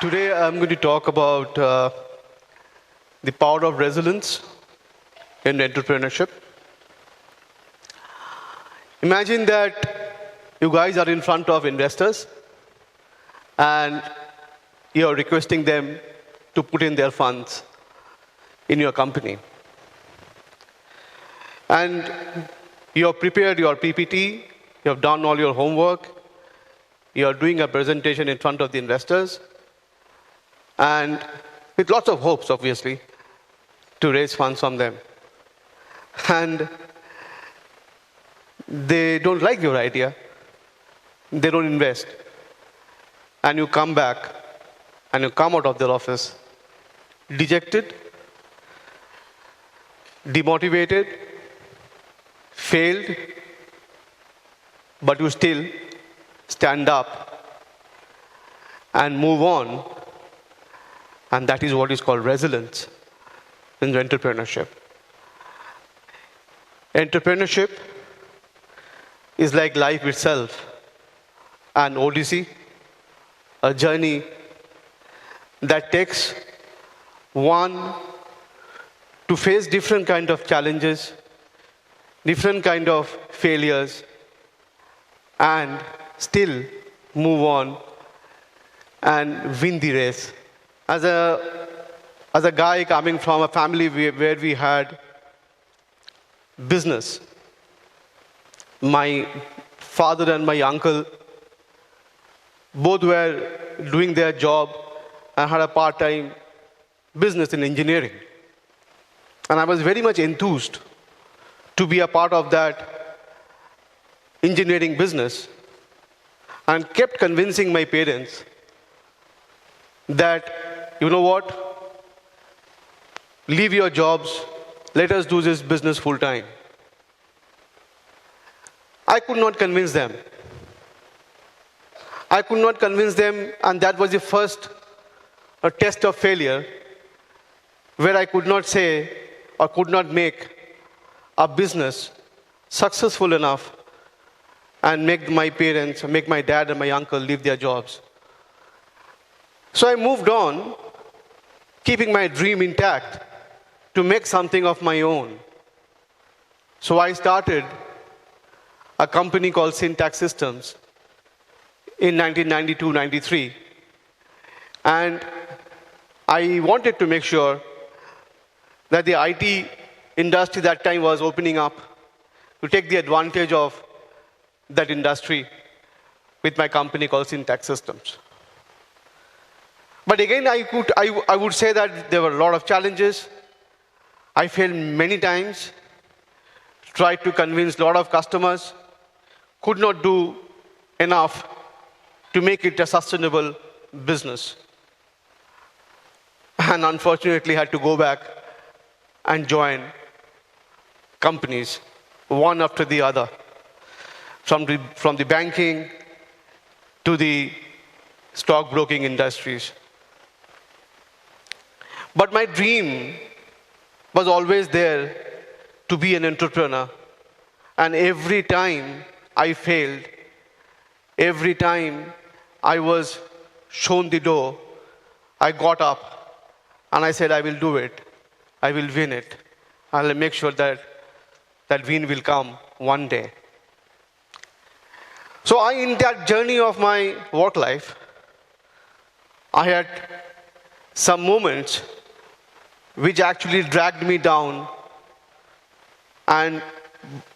Today I'm going to talk about the power of resilience in entrepreneurship. Imagine that you guys are in front of investors and you're requesting them to put in their funds in your company. And you have prepared your PPT, you have done all your homework, you are doing a presentation in front of the investors, and with lots of hopes, obviously, to raise funds from them. And they don't like your idea, they don't invest. And you come back, and you come out of their office dejected, demotivated, failed, but you still stand up and move on. And that is what is called resilience in entrepreneurship. Entrepreneurship is like life itself, an odyssey, a journey that takes one to face different kind of challenges, different kind of failures, and still move on and win the race. As a guy coming from a family where we had business, my father and my uncle both were doing their job and had a part-time business in engineering. And I was very much enthused to be a part of that engineering business and kept convincing my parents that, you know what, leave your jobs, let us do this business full time. I could not convince them. I could not convince them, and that was the first test of failure where I could not say or could not make a business successful enough and make my parents, make my dad and my uncle leave their jobs. So I moved on, keeping my dream intact to make something of my own. So I started a company called Syntax Systems in 1992-93. And I wanted to make sure that the IT industry that time was opening up to take the advantage of that industry with my company called Syntax Systems. But again, I would say that there were a lot of challenges. I failed many times, tried to convince a lot of customers, could not do enough to make it a sustainable business. And unfortunately had to go back and join companies, one after the other, from the banking to the stockbroking industries. But my dream was always there to be an entrepreneur. And every time I failed, every time I was shown the door, I got up and I said, I will do it. I will win it. I'll make sure that that win will come one day. So in that journey of my work life, I had some moments which actually dragged me down and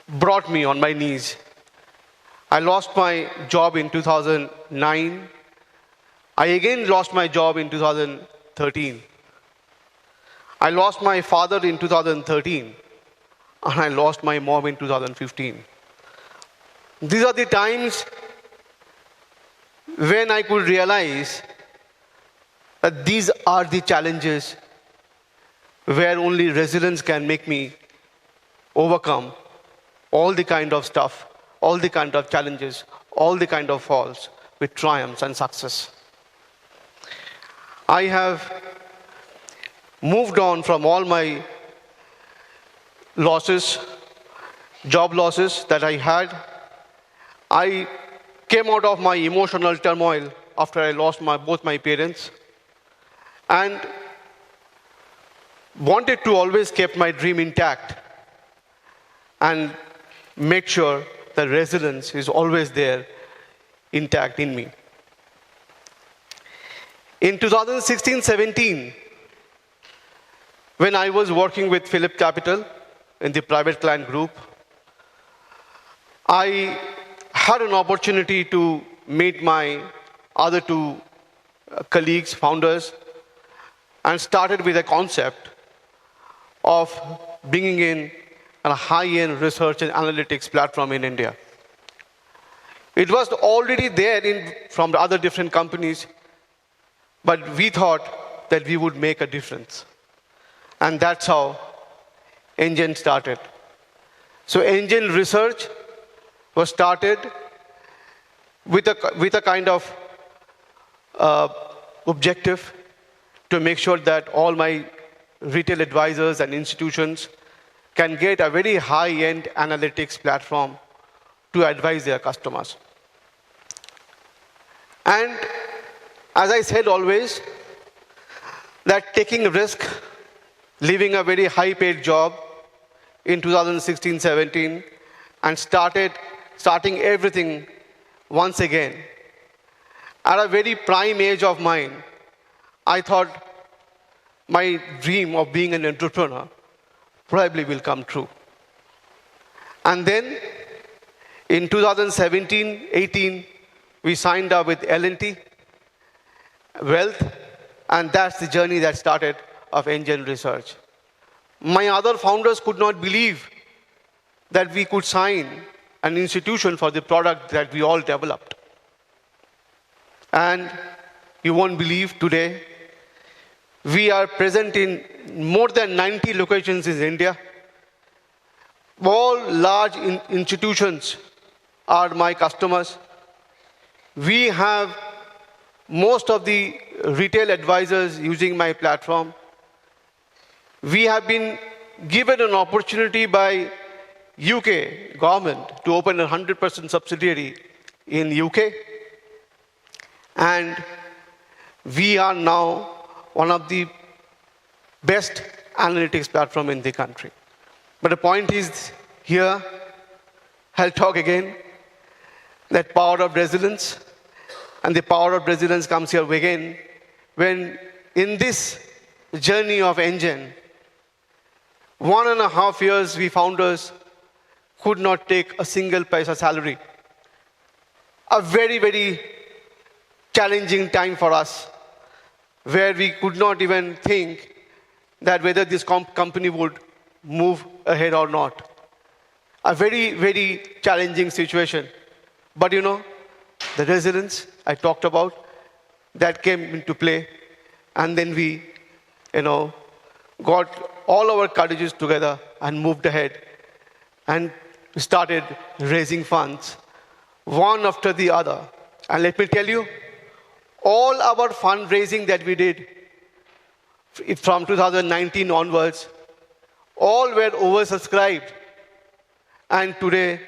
brought me on my knees. I lost my job in 2009. I again lost my job in 2013. I lost my father in 2013, and I lost my mom in 2015. These are the times when I could realize that these are the challenges where only resilience can make me overcome all the kind of stuff, all the kind of challenges, all the kind of falls with triumphs and success. I have moved on from all my losses, job losses that I had. I came out of my emotional turmoil after I lost both my parents. and wanted to always keep my dream intact and make sure the resilience is always there, intact in me. In 2016-17, when I was working with Philip Capital in the private client group, I had an opportunity to meet my other two colleagues, founders, and started with a concept of bringing in a high-end research and analytics platform in India. It was already there from the other different companies, but we thought that we would make a difference. And that's how Engine started. So Engine Research was started with a kind of objective to make sure that all my retail advisors and institutions can get a very high-end analytics platform to advise their customers. And as I said always, that taking a risk, leaving a very high-paid job in 2016-17 and starting everything once again. At a very prime age of mine, I thought my dream of being an entrepreneur probably will come true. And then in 2017-18, we signed up with L&T Wealth, and that's the journey that started of Engine Research. My other founders could not believe that we could sign an institution for the product that we all developed. And you won't believe today, we are present in more than 90 locations in India. All large institutions are my customers. We have most of the retail advisors using my platform. We have been given an opportunity by UK government to open a 100% subsidiary in UK. And we are now one of the best analytics platform in the country. But the point is here, I'll talk again, that power of resilience. And the power of resilience comes here again when in this journey of Engine, 1.5 years we founders could not take a single paisa salary. A very, very challenging time for us, where we could not even think that whether this company would move ahead or not. A very, very challenging situation. But you know, the resilience I talked about, that came into play. And then we, got all our courages together and moved ahead. And we started raising funds, one after the other. And let me tell you, all our fundraising that we did from 2019 onwards, all were oversubscribed. And today,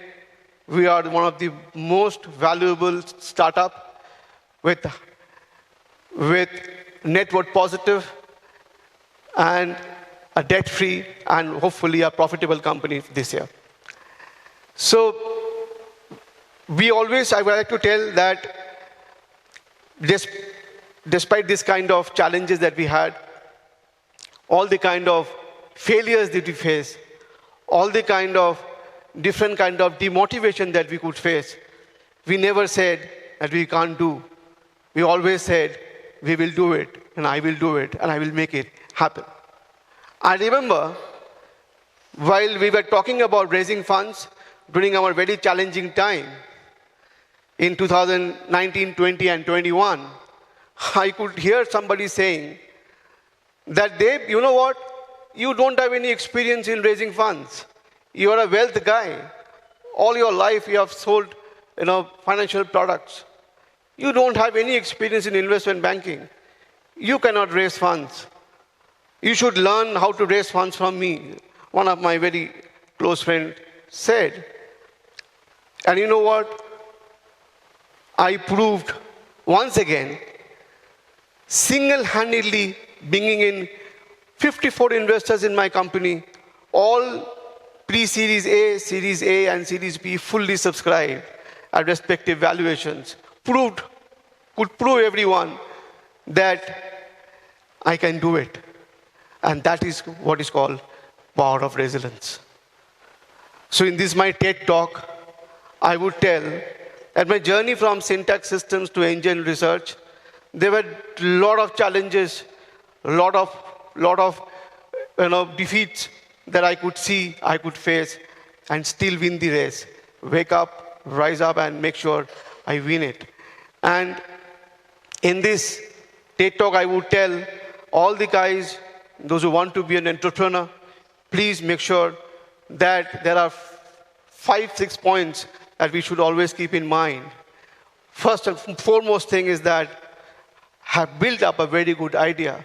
we are one of the most valuable startup with net worth positive and a debt-free and hopefully a profitable company this year. So I would like to tell that despite this kind of challenges that we had, all the kind of failures that we face, all the kind of different kind of demotivation that we could face, we never said that we can't do. We always said, we will do it, and I will do it, and I will make it happen. I remember, while we were talking about raising funds during our very challenging time, in 2019, 20, and 21, I could hear somebody saying that, Deb, you know what? You don't have any experience in raising funds. You are a wealth guy. All your life you have sold, financial products. You don't have any experience in investment banking. You cannot raise funds. You should learn how to raise funds from me, one of my very close friends said. And you know what? I proved once again, single-handedly, bringing in 54 investors in my company, all pre-Series A, Series A, and Series B fully subscribed at respective valuations, could prove everyone that I can do it. And that is what is called power of resilience. So in this my TED talk, I would tell that my journey from syntax systems to engine research, there were a lot of challenges, a lot of defeats that I could see, I could face, and still win the race. Wake up, rise up, and make sure I win it. And in this TED talk, I would tell all the guys, those who want to be an entrepreneur, please make sure that there are 5-6 points that we should always keep in mind. First and foremost thing is that have built up a very good idea.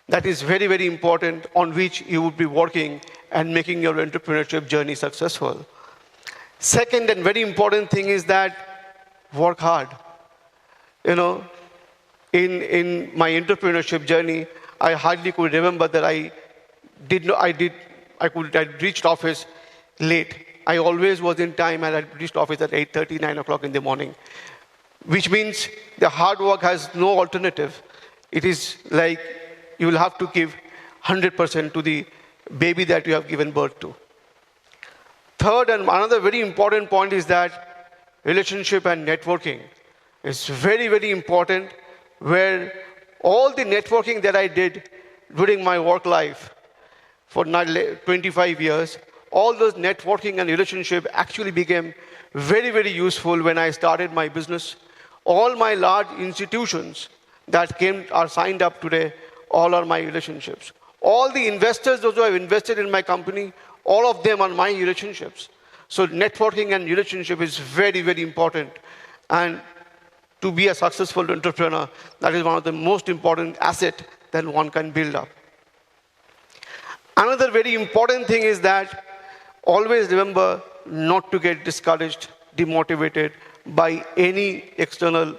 That is very, very important, on which you would be working and making your entrepreneurship journey successful. Second and very important thing is that work hard. In my entrepreneurship journey, I hardly could remember that I reached office late. I always was in time, and I reached office at 8:30, 9 o'clock in the morning, which means the hard work has no alternative. It is like you will have to give 100% to the baby that you have given birth to. Third, and another very important point is that relationship and networking is very, very important, where all the networking that I did during my work life for 25 years, all those networking and relationship actually became very, very useful when I started my business. All my large institutions that are signed up today, all are my relationships. All the investors, those who have invested in my company, all of them are my relationships. So networking and relationship is very, very important. And to be a successful entrepreneur, that is one of the most important assets that one can build up. Another very important thing is that always remember not to get discouraged, demotivated by any external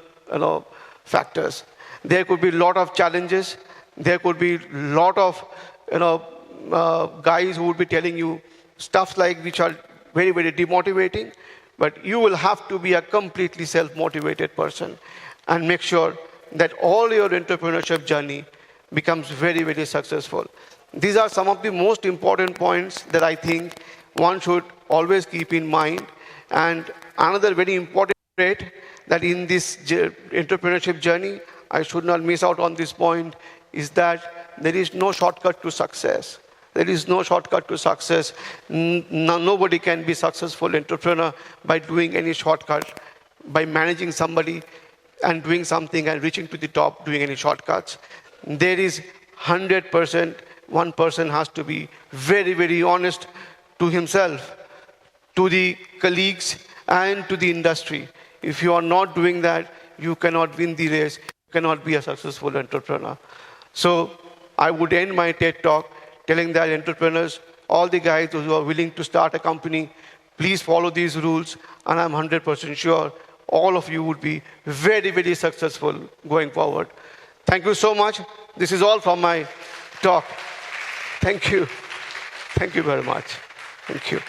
factors. There could be a lot of challenges. There could be a lot of guys who would be telling you stuff like which are very, very demotivating. But you will have to be a completely self-motivated person and make sure that all your entrepreneurship journey becomes very, very successful. These are some of the most important points that I think one should always keep in mind. And another very important trait that in this entrepreneurship journey, I should not miss out on this point, is that there is no shortcut to success. There is no shortcut to success. Nobody can be successful entrepreneur by doing any shortcut, by managing somebody and doing something and reaching to the top, doing any shortcuts. There is 100%, one person has to be very, very honest to himself, to the colleagues, and to the industry. If you are not doing that, you cannot win the race, you cannot be a successful entrepreneur. So I would end my TED talk telling that entrepreneurs, all the guys who are willing to start a company, please follow these rules, and I'm 100% sure all of you would be very, very successful going forward. Thank you so much. This is all from my talk. Thank you. Thank you very much. Thank you.